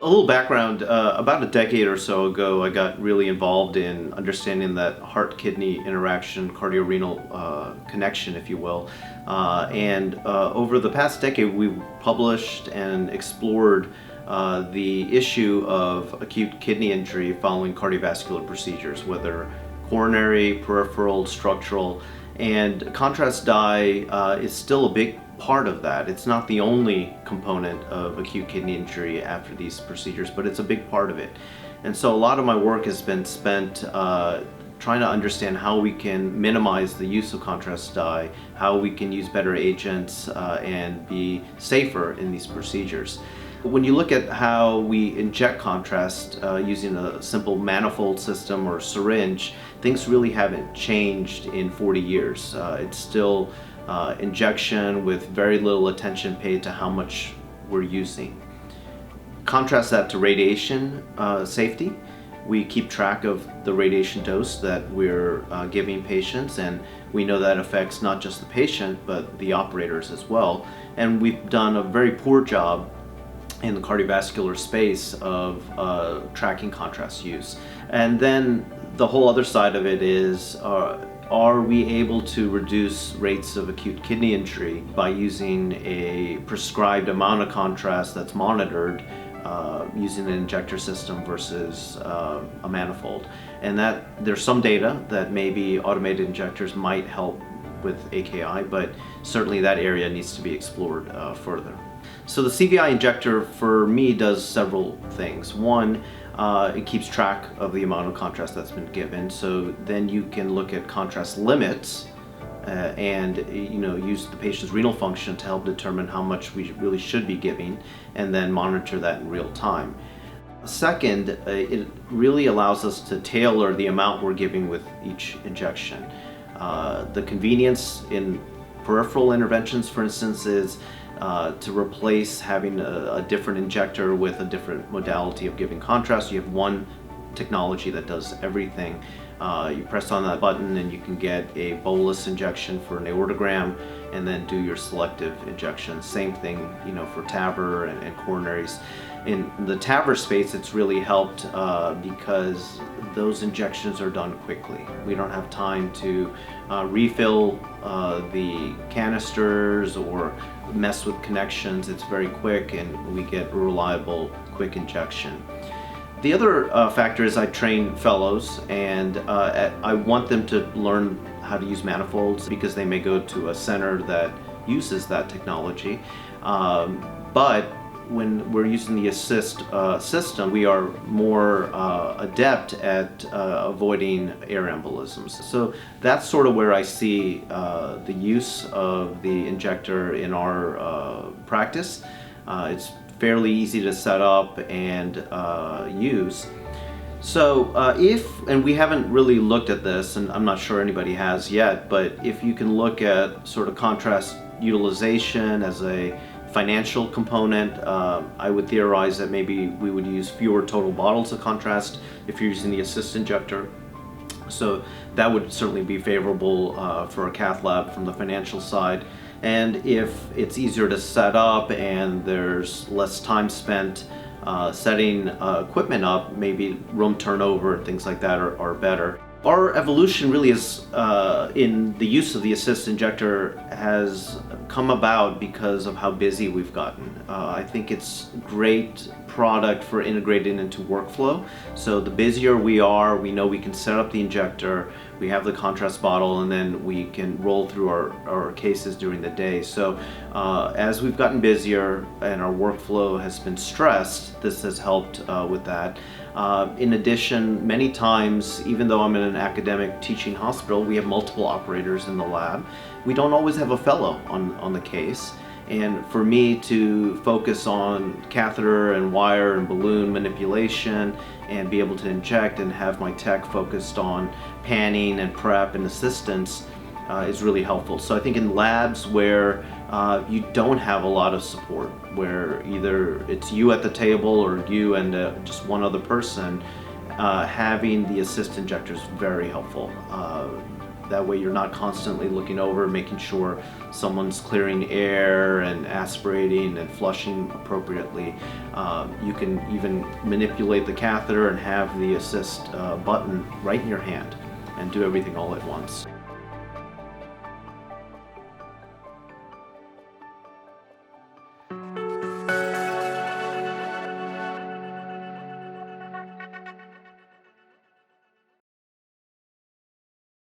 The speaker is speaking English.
A little background, about a decade or so ago, I got really involved in understanding that heart-kidney interaction, cardiorenal connection, if you will. And over the past decade, we've published and explored the issue of acute kidney injury following cardiovascular procedures, whether coronary, peripheral, structural, and contrast dye is still a big part of that. It's not the only component of acute kidney injury after these procedures, but it's a big part of it. And so a lot of my work has been spent trying to understand how we can minimize the use of contrast dye, how we can use better agents and be safer in these procedures. When you look at how we inject contrast using a simple manifold system or syringe, things really haven't changed in 40 years. It's still injection with very little attention paid to how much we're using. Contrast that to radiation safety. We keep track of the radiation dose that we're giving patients, and we know that affects not just the patient but the operators as well. And we've done a very poor job in the cardiovascular space of tracking contrast use. And then the whole other side of it is, are we able to reduce rates of acute kidney injury by using a prescribed amount of contrast that's monitored using an injector system versus a manifold? And that there's some data that maybe automated injectors might help with AKI, but certainly that area needs to be explored further. So the CVi injector for me does several things. One, it keeps track of the amount of contrast that's been given, so then you can look at contrast limits and use the patient's renal function to help determine how much we really should be giving, and then monitor that in real time. Second, it really allows us to tailor the amount we're giving with each injection. The convenience in peripheral interventions, for instance, is to replace having a different injector with a different modality of giving contrast. You have one technology that does everything. You press on that button and you can get a bolus injection for an aortogram and then do your selective injection. Same thing, for TAVR and coronaries. In the TAVR space, it's really helped because those injections are done quickly. We don't have time to refill the canisters or mess with connections. It's very quick and we get a reliable, quick injection. The other factor is I train fellows, and I want them to learn how to use manifolds because they may go to a center that uses that technology. But when we're using the ACIST system, we are more adept at avoiding air embolisms. So that's sort of where I see the use of the injector in our practice. It's fairly easy to set up and use. So and we haven't really looked at this, and I'm not sure anybody has yet, but if you can look at sort of contrast utilization as a financial component, I would theorize that maybe we would use fewer total bottles of contrast if you're using the ACIST injector. So that would certainly be favorable for a cath lab from the financial side. And if it's easier to set up and there's less time spent setting equipment up, maybe room turnover and things like that are better. Our evolution really is in the use of the ACIST injector has come about because of how busy we've gotten. I think it's a great product for integrating into workflow. So the busier we are, we know we can set up the injector, we have the contrast bottle, and then we can roll through our cases during the day. So as we've gotten busier and our workflow has been stressed, this has helped with that. In addition, many times, even though I'm in an academic teaching hospital, we have multiple operators in the lab. We don't always have a fellow on the case. And for me to focus on catheter and wire and balloon manipulation and be able to inject and have my tech focused on panning and prep and assistance is really helpful. So I think in labs where you don't have a lot of support, where either it's you at the table or you and just one other person, having the ACIST injector is very helpful. That way you're not constantly looking over, making sure someone's clearing air and aspirating and flushing appropriately. You can even manipulate the catheter and have the ACIST button right in your hand and do everything all at once.